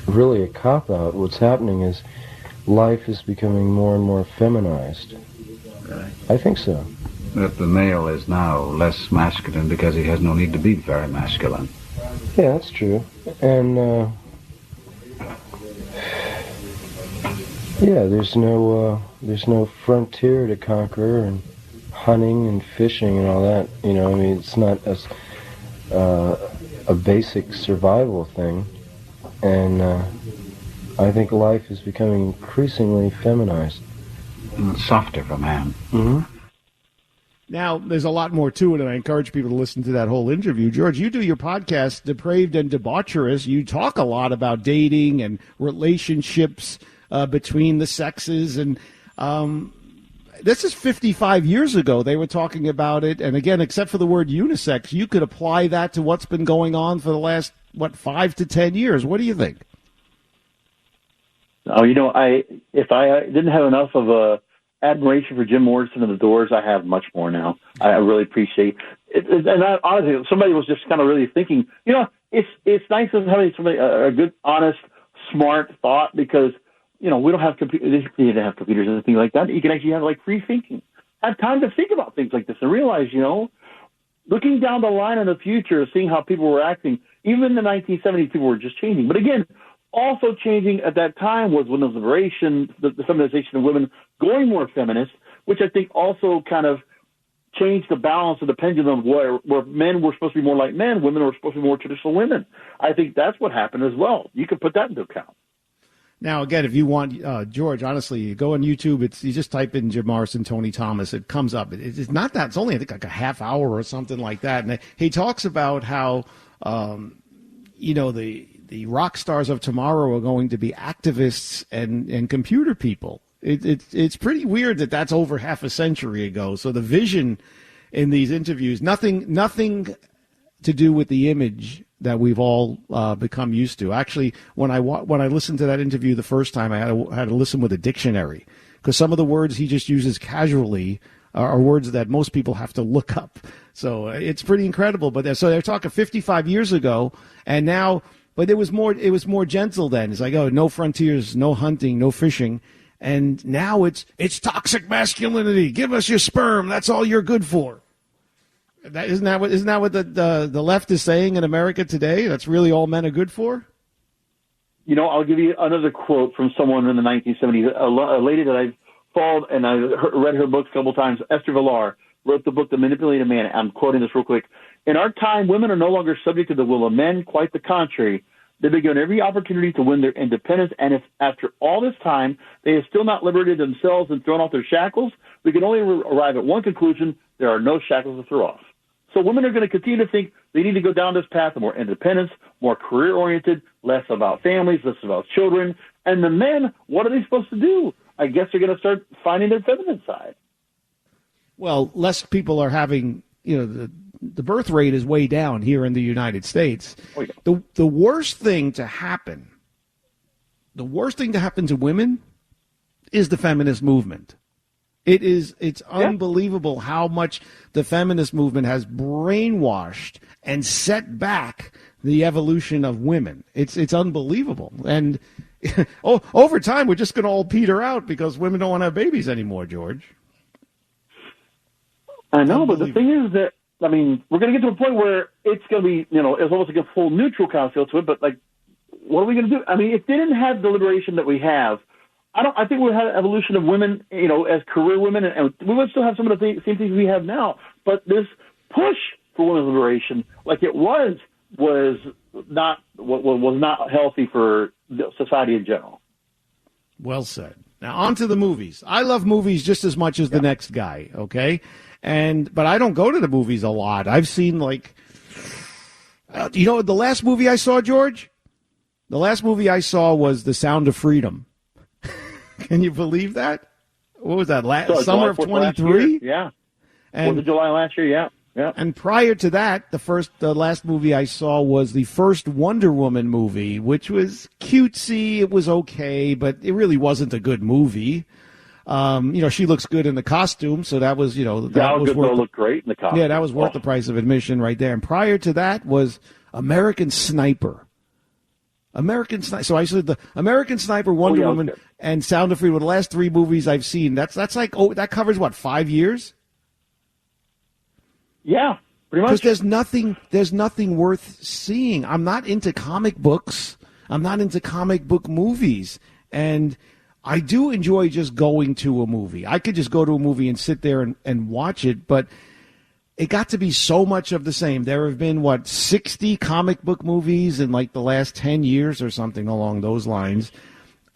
really a cop-out. What's happening is life is becoming more and more feminized. Right. I think so. That the male is now less masculine because he has no need to be very masculine. Yeah, that's true. And there's no frontier to conquer, and hunting and fishing and all that. It's not a basic survival thing. And I think life is becoming increasingly feminized. And softer for man. Mm-hmm. Now, there's a lot more to it, and I encourage people to listen to that whole interview. George, you do your podcast, Depraved and Debaucherous. You talk a lot about dating and relationships between the sexes, and this is 55 years ago. They were talking about it, and again, except for the word unisex, you could apply that to what's been going on for the last, 5 to 10 years. What do you think? Oh, if I didn't have enough of a admiration for Jim Morrison and the Doors, I have much more now. I really appreciate it. And honestly, somebody was just kind of really thinking, it's nice to have somebody a good, honest, smart thought, because we don't have computers. You didn't have computers and anything like that. You can actually have like free thinking, have time to think about things like this, and realize, looking down the line in the future, seeing how people were acting. Even in the 1970s, people were just changing. But again, also changing at that time was women's liberation, the feminization of women, going more feminist, which I think also kind of changed the balance of the pendulum, where men were supposed to be more like men, women were supposed to be more traditional women. I think that's what happened as well. You can put that into account. Now, again, if you want, George, honestly, you go on YouTube, you just type in Jim Morrison, Tony Thomas, it comes up. It's not that. It's only, I think, like a half hour or something like that. And he talks about how, the rock stars of tomorrow are going to be activists and computer people. It's pretty weird that that's over half a century ago. So the vision in these interviews, nothing to do with the image that we've all become used to. Actually, when I listened to that interview the first time, I had to listen with a dictionary, because some of the words he just uses casually are words that most people have to look up. So it's pretty incredible. But they're talking 55 years ago, and now, but it was more gentle then. It's like, oh, no frontiers, no hunting, no fishing. And now it's toxic masculinity. Give us your sperm. That's all you're good for. Isn't that what the left is saying in America today? That's really all men are good for? I'll give you another quote from someone in the 1970s, a lady that I've followed, and I've read her books a couple times. Esther Villar wrote the book The Manipulated Man. I'm quoting this real quick. In our time, women are no longer subject to the will of men. Quite the contrary. They've been given every opportunity to win their independence, and if after all this time they have still not liberated themselves and thrown off their shackles, we can only arrive at one conclusion: there are no shackles to throw off. So women are going to continue to think they need to go down this path of more independence, more career-oriented, less about families, less about children. And the men, what are they supposed to do? I guess they're going to start finding their feminine side. Well, less people are having, the birth rate is way down here in the United States. Oh, yeah. The worst thing to happen to women is the feminist movement. It's unbelievable how much the feminist movement has brainwashed and set back the evolution of women. It's unbelievable. And over time, we're just going to all peter out because women don't want to have babies anymore, George. I know, but the thing is that, we're going to get to a point where it's going to be, it's almost like a full neutral kind of feel to it, but what are we going to do? If they didn't have the liberation that we have, I think we'll have an evolution of women, as career women, and we would still have some of the same things we have now. But this push for women's liberation, like it was not healthy for society in general. Well said. Now on to the movies. I love movies just as much as the next guy. Okay, but I don't go to the movies a lot. I've seen the last movie I saw, George. The last movie I saw was The Sound of Freedom. Can you believe that? What was that? Summer of 23? Yeah. And 4th of July last year, yeah. Yeah. And prior to that, the last movie I saw was the first Wonder Woman movie, which was cutesy. It was okay, but it really wasn't a good movie. She looks good in the costume, so that was, Gal Gadot looked great in the costume. Yeah, that was worth the price of admission right there. And prior to that was American Sniper. So I said the American Sniper, Wonder Woman, and Sound of Freedom were the last three movies I've seen. That's that covers what, 5 years? Yeah, pretty much. Because there's nothing worth seeing. I'm not into comic books. I'm not into comic book movies, and I do enjoy just going to a movie. I could just go to a movie and sit there and watch it, but it got to be so much of the same. There have been, 60 comic book movies in the last 10 years or something along those lines.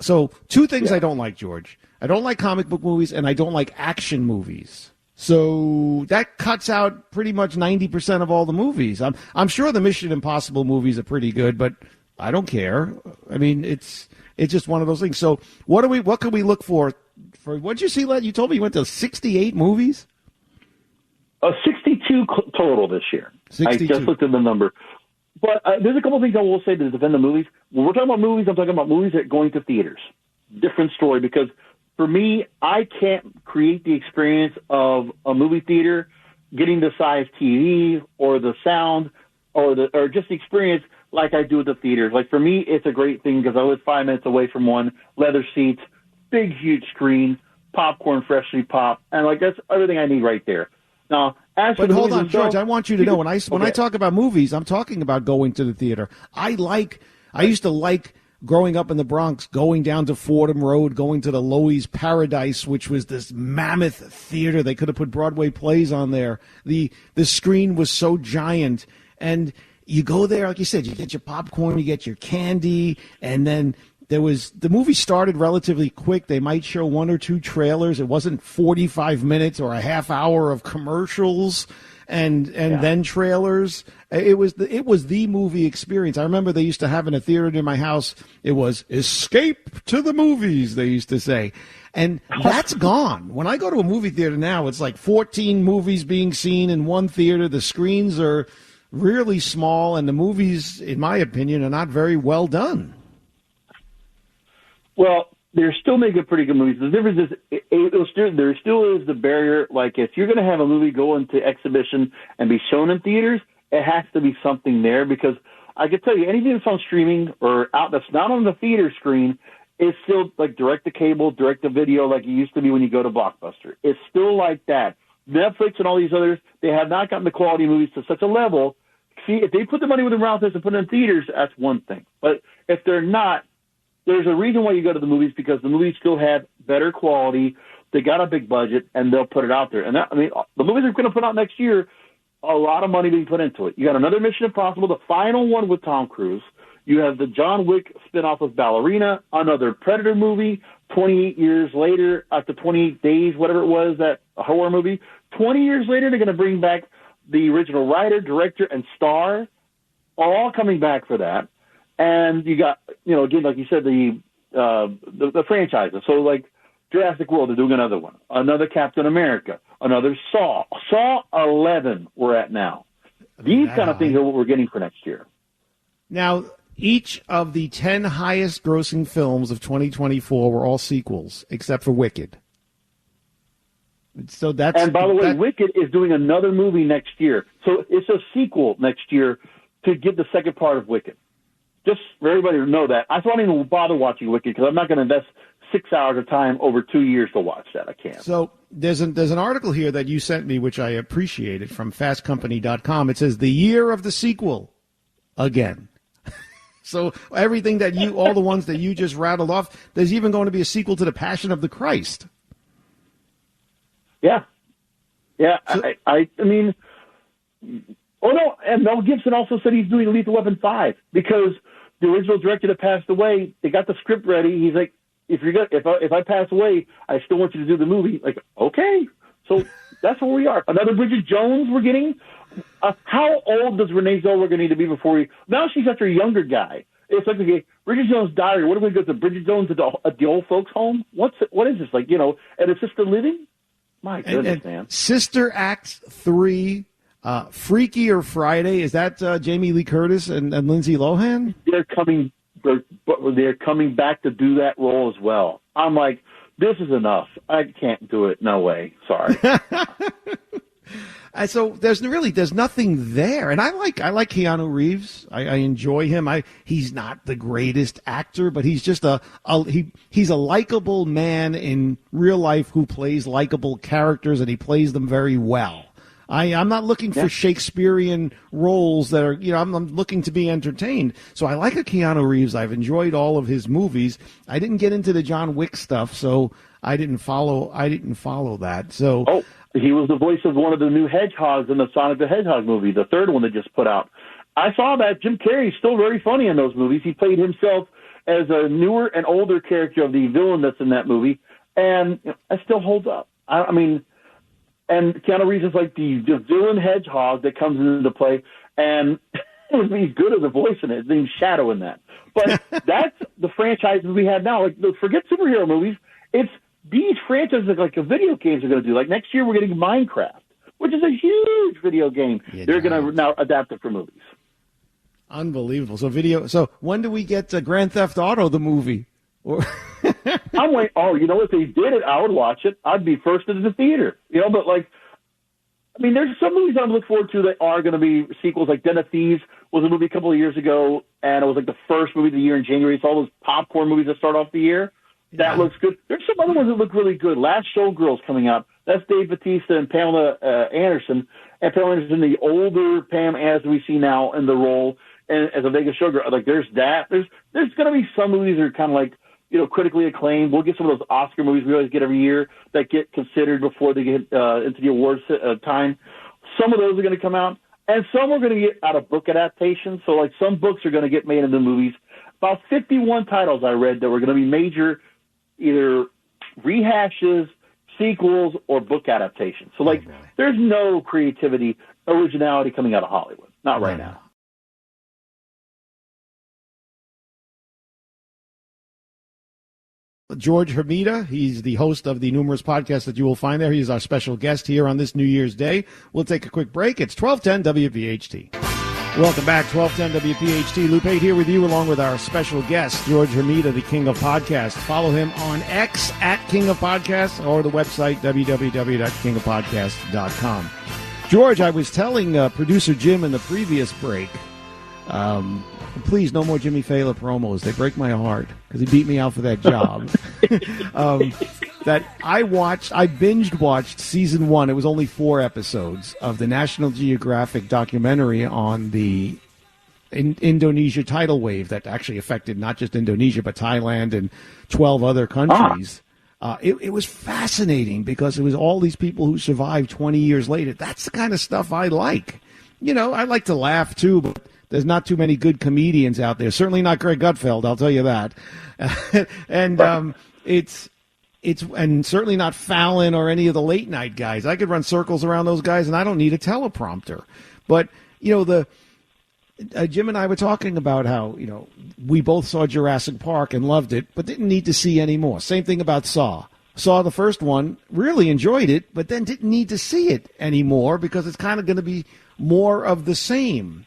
So two things I don't like, George. I don't like comic book movies, and I don't like action movies. So that cuts out pretty much 90% of all the movies. I'm sure the Mission Impossible movies are pretty good, but I don't care. It's just one of those things. So what can we look for? What'd you see? You told me you went to 68 movies? 62 total this year. 62. I just looked at the number. But there's a couple of things I will say to defend the movies. When we're talking about movies, I'm talking about movies that are going to theaters. different story, because for me, I can't create the experience of a movie theater getting the size TV or the sound or just the experience like I do at the theaters. Like, for me, it's a great thing because I live 5 minutes away from one, leather seats, big, huge screen, popcorn freshly popped, and like that's everything I need right there. Now, as for but the hold movies on, themselves, George, I want you to know when I talk about movies, I'm talking about going to the theater. I used to like growing up in the Bronx, going down to Fordham Road, going to the Loewy's Paradise, which was this mammoth theater. They could have put Broadway plays on there. The screen was so giant, and you go there, like you said, you get your popcorn, you get your candy, and then the movie started relatively quick. They might show one or two trailers. It wasn't 45 minutes or a half hour of commercials and then trailers. It was the movie experience. I remember they used to have in a theater near my house, it was escape to the movies, they used to say. And that's gone. When I go to a movie theater now, it's like 14 movies being seen in one theater. The screens are really small, and the movies, in my opinion, are not very well done. Well, they're still making pretty good movies. The difference is there still is the barrier. Like, if you're going to have a movie go into exhibition and be shown in theaters, it has to be something there, because I can tell you anything that's on streaming or out that's not on the theater screen is still like direct to cable, direct to video, like it used to be when you go to Blockbuster. It's still like that. Netflix and all these others, they have not gotten the quality movies to such a level. See, if they put the money where their mouth is and put it in theaters, that's one thing. But if they're not, there's a reason why you go to the movies, because the movies still have better quality. They got a big budget, and they'll put it out there. And the movies they're going to put out next year, a lot of money being put into it. You got another Mission Impossible, the final one with Tom Cruise. You have the John Wick spinoff with Ballerina, another Predator movie, 28 years later, after 28 days, whatever it was, that horror movie. 20 years later, they're going to bring back the original writer, director, and star, all coming back for that. And you got, again, like you said, the franchises. So, like Jurassic World, they're doing another one. Another Captain America. Another Saw. Saw 11 we're at now. These kind of things are what we're getting for next year. Now, each of the 10 highest grossing films of 2024 were all sequels, except for Wicked. So that's, and by the way, Wicked is doing another movie next year. So it's a sequel next year to get the second part of Wicked. Just for everybody to know that. I don't even bother watching Wicked because I'm not going to invest 6 hours of time over 2 years to watch that. I can't. So there's an article here that you sent me, which I appreciated, from fastcompany.com. It says, the year of the sequel again. So everything that all the ones that you just rattled off, there's even going to be a sequel to The Passion of the Christ. Yeah. Yeah. So, I mean, oh no, and Mel Gibson also said he's doing Lethal Weapon 5 because the original director that passed away, they got the script ready. He's like, if I pass away, I still want you to do the movie. Like, okay. So that's where we are. Another Bridget Jones we're getting. How old does Renee Zellweger need to be before now she's after a younger guy. It's like, okay, Bridget Jones' Diary. What are we going to go to Bridget Jones at the old folks' home? What is this? Like, at assisted living? My goodness, man. Sister Act 3, Freaky or Friday. Is that Jamie Lee Curtis and Lindsay Lohan? They're coming back to do that role as well. I'm like, this is enough. I can't do it. No way. Sorry. So there's nothing there, and I like Keanu Reeves. I enjoy him. He's not the greatest actor, but he's just he's a likable man in real life who plays likable characters, and he plays them very well. I'm not looking for Shakespearean roles that are, I'm looking to be entertained. So I like a Keanu Reeves. I've enjoyed all of his movies. I didn't get into the John Wick stuff, so I didn't follow that. So. He was the voice of one of the new hedgehogs in the Sonic the Hedgehog movie, the third one they just put out. I saw that. Jim Carrey's still very funny in those movies. He played himself as a newer and older character of the villain that's in that movie, and it still holds up. I mean, and Keanu Reeves is like the villain hedgehog that comes into play, and he's good as a voice in it. His name's Shadow in that. But that's the franchises we have now. Like, forget superhero movies. It's these franchises like video games are going to do. Like next year, we're getting Minecraft, which is a huge video game. They're going to now adapt it for movies. Unbelievable. So when do we get Grand Theft Auto the movie? I'm like, oh, you know, if they did it, I would watch it. I'd be first in the theater, you know. But like, I mean, there's some movies I'm looking forward to that are going to be sequels. Like Den of Thieves was a movie a couple of years ago, and it was like the first movie of the year in January. It's all those popcorn movies that start off the year. That looks good. There's some other ones that look really good. Last Showgirl's coming out. That's Dave Bautista and Pamela Anderson. And Pamela Anderson, the older Pam as we see now in the role and as a Vegas Showgirl. Like, there's that. There's going to be some movies that are kind of like, you know, critically acclaimed. We'll get some of those Oscar movies we always get every year that get considered before they get into the awards time. Some of those are going to come out. And some are going to get out of book adaptations. So, like, some books are going to get made into movies. About 51 titles I read that were going to be major either rehashes, sequels, or book adaptations. So, like, there's no creativity, originality coming out of Hollywood. Not right now. George Hermida, he's the host of the numerous podcasts that you will find there. He is our special guest here on this New Year's Day. We'll take a quick break. It's 1210 WPHT. Welcome back, 1210 WPHT. Lou Pate here with you, along with our special guest, George Hermida, the King of Podcasts. Follow him on X at King of Podcasts or the website www.kingofpodcasts.com. George, I was telling producer Jim in the previous break, please, no more Jimmy Fallon promos. They break my heart because he beat me out for that job. That I binged watched season 1. It was only 4 episodes of the National Geographic documentary on the Indonesia tidal wave that actually affected not just Indonesia but Thailand and 12 other countries. It was fascinating because it was all these people who survived 20 years later. That's the kind of stuff I like. You know, I like to laugh too, but there's not too many good comedians out there. Certainly not Greg Gutfeld, I'll tell you that. And it's and certainly not Fallon or any of the late night guys. I could run circles around those guys, and I don't need a teleprompter. But you know, the Jim and I were talking about how, you know, we both saw Jurassic Park and loved it, but didn't need to see any more. Same thing about Saw. Saw the first one, really enjoyed it, but then didn't need to see it anymore because it's kind of going to be more of the same.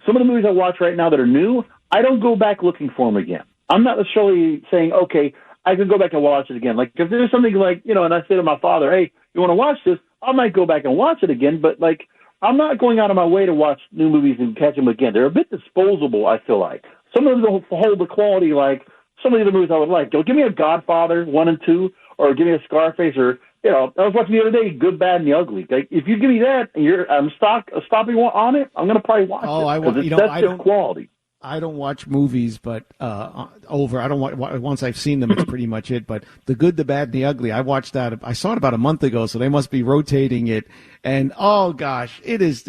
Some of the movies I watch right now that are new, I don't go back looking for them again. I'm not necessarily saying, okay, I can go back and watch it again. Like, if there's something like, you know, and I say to my father, hey, you want to watch this? I might go back and watch it again, but, like, I'm not going out of my way to watch new movies and catch them again. They're a bit disposable, I feel like. Some of them don't hold the quality like some of the movies I would like. Give me a Godfather 1 and 2, or give me a Scarface, or, you know, I was watching the other day, Good, Bad, and the Ugly. Like, if you give me that and I'm stopping on it, I'm going to probably watch it. That's just quality. I don't watch movies, but I don't watch, once I've seen them, it's pretty much it. But The Good, the Bad, and the Ugly, I watched that. I saw it about a month ago, so they must be rotating it. And oh gosh, it is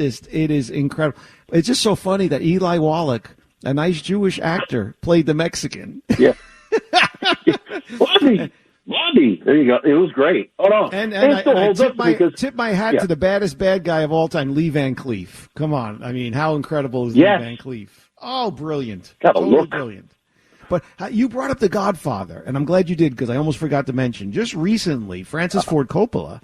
incredible. It's just so funny that Eli Wallach, a nice Jewish actor, played the Mexican. Yeah. Blondie. There you go. It was great. Hold on. And I tip my hat to the baddest bad guy of all time, Lee Van Cleef. Come on. I mean, how incredible is Lee Van Cleef? Oh, brilliant. Totally brilliant. But you brought up The Godfather, and I'm glad you did because I almost forgot to mention. Just recently, Francis Ford Coppola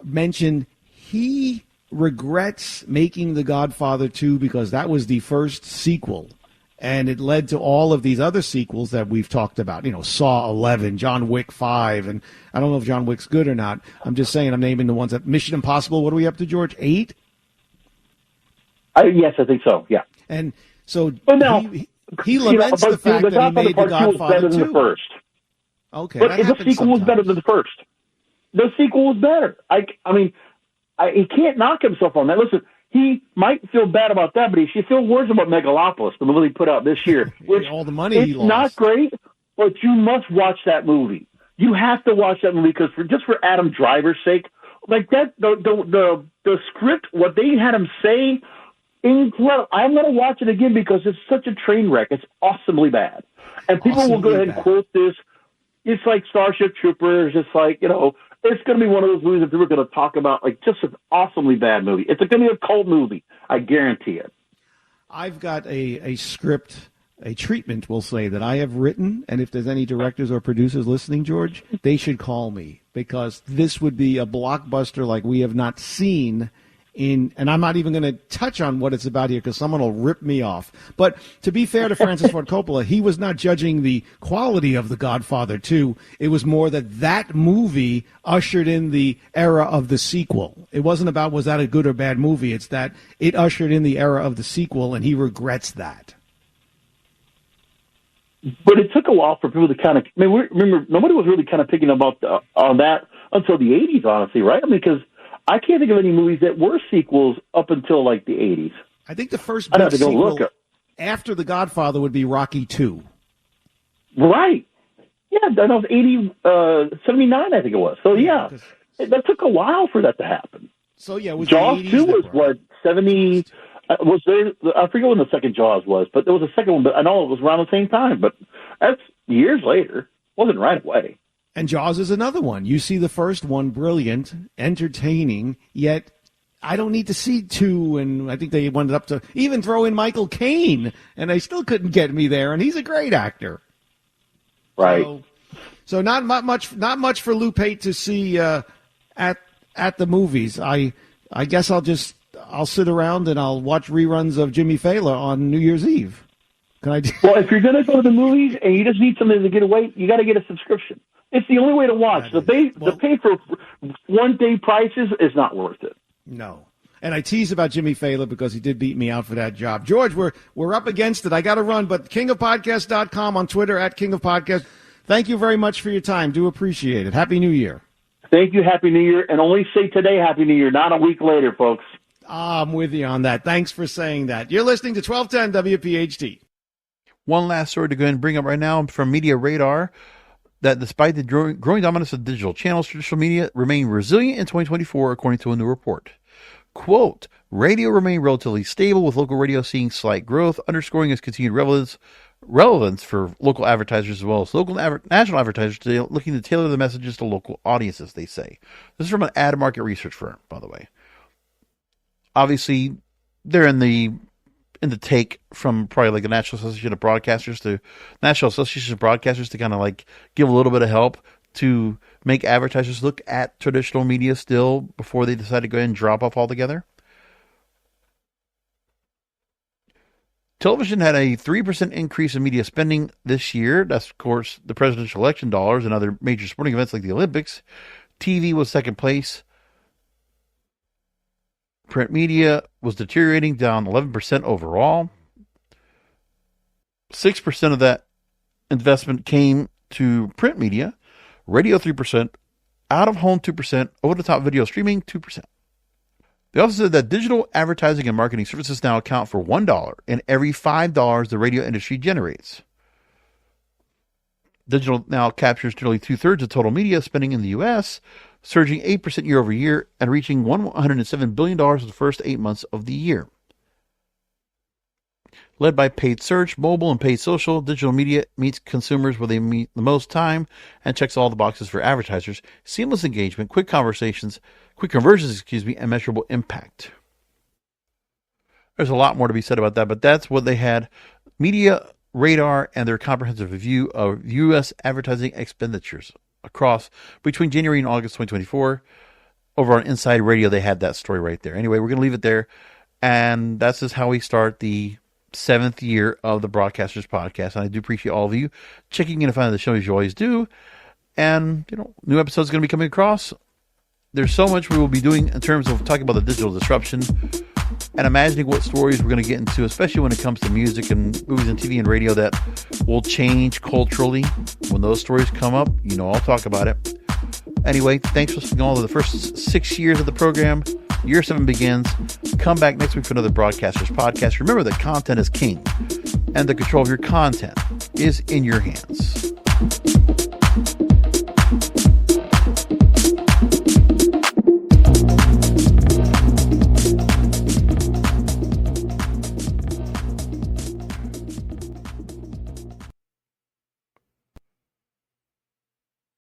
mentioned he regrets making The Godfather 2 because that was the first sequel, and it led to all of these other sequels that we've talked about. You know, Saw 11, John Wick 5, and I don't know if John Wick's good or not. I'm just saying I'm naming the ones that Mission Impossible, what are we up to, George? 8? Yes, I think so, yeah. And so he laments the fact that he made The Godfather 2. Than the first. Okay, but the sequel was better than the first. The sequel was better. I mean, he can't knock himself on that. Listen, he might feel bad about that, but he should feel worse about Megalopolis, the movie he put out this year. Which all the money he lost. It's not great, but you must watch that movie. You have to watch that movie because for Adam Driver's sake, like that, the script, what they had him say. Incredible. I'm going to watch it again because it's such a train wreck. It's awesomely bad. And people will go ahead and quote this. It's like Starship Troopers. It's like, you know, it's going to be one of those movies that people are going to talk about, like just an awesomely bad movie. It's going to be a cult movie. I guarantee it. I've got a script, a treatment, we'll say, that I have written. And if there's any directors or producers listening, George, they should call me because this would be a blockbuster like we have not seen and I'm not even going to touch on what it's about here because someone will rip me off. But to be fair to Francis Ford Coppola, he was not judging the quality of The Godfather 2. It was more that movie ushered in the era of the sequel. It wasn't about was that a good or bad movie. It's that it ushered in the era of the sequel, and he regrets that. But it took a while for people to kind of. I mean, remember, nobody was really kind of picking up on that until the 80s, honestly, right? I mean, because I can't think of any movies that were sequels up until like the 80s. I think the first big sequel after The Godfather would be Rocky II. Right. Yeah, that was 79, I think it was. So, yeah, that took a while for that to happen. So, yeah, it was Jaws 2 was, what, 70... was there? I forget when the second Jaws was, but there was a second one. But I know it was around the same time. But that's years later. It wasn't right away. And Jaws is another one. You see the first one, brilliant, entertaining. Yet I don't need to see 2. And I think they wanted up to even throw in Michael Caine, and they still couldn't get me there. And he's a great actor. Right. So not much for Lou Pate to see at the movies. I guess I'll sit around and I'll watch reruns of Jimmy Fallon on New Year's Eve. Can I? Well, if you're going to go to the movies and you just need something to get away, you got to get a subscription. It's the only way to watch. The pay for one-day prices is not worth it. No. And I tease about Jimmy Fallon because he did beat me out for that job. George, we're up against it. I got to run, but kingofpodcast.com on Twitter @kingofpodcast. Thank you very much for your time. Do appreciate it. Happy New Year. Thank you. Happy New Year. And only say today Happy New Year, not a week later, folks. I'm with you on that. Thanks for saying that. You're listening to 1210 WPHT. One last story to go ahead and bring up right now from Media Radar, that despite the growing dominance of digital channels, traditional media remain resilient in 2024, according to a new report. Quote, radio remained relatively stable, with local radio seeing slight growth, underscoring its continued relevance for local advertisers as well as local national advertisers looking to tailor the messages to local audiences, they say. This is from an ad market research firm, by the way. Obviously, they're in the take from probably like the National Association of Broadcasters to kind of like give a little bit of help to make advertisers look at traditional media still before they decide to go ahead and drop off altogether. Television had a 3% increase in media spending this year. That's, of course, the presidential election dollars and other major sporting events like the Olympics. TV was second place. Print media was deteriorating, down 11% overall. 6% of that investment came to print media. Radio 3%, out-of-home 2%, over-the-top video streaming 2%. They also said that digital advertising and marketing services now account for $1 in every $5 the radio industry generates. Digital now captures nearly 2/3 of total media spending in the U.S., surging 8% year over year and reaching $107 billion in the first 8 months of the year. Led by paid search, mobile, and paid social, digital media meets consumers where they meet the most time and checks all the boxes for advertisers: seamless engagement, quick conversions, and measurable impact. There's a lot more to be said about that, but that's what they had. Media Radar and their comprehensive review of U.S. advertising expenditures across between January and August 2024. Over on Inside Radio, they had that story right there. Anyway, we're going to leave it there. And that's just how we start the 7th year of the Broadcasters Podcast. And I do appreciate all of you checking in and finding the show as you always do. And, new episodes are going to be coming across. There's so much we will be doing in terms of talking about the digital disruption and imagining what stories we're going to get into, especially when it comes to music and movies and TV and radio that will change culturally. When those stories come up, I'll talk about it. Anyway, thanks for spending all of the first 6 years of the program. Year 7 begins. Come back next week for another Broadcasters Podcast. Remember that content is king, and the control of your content is in your hands.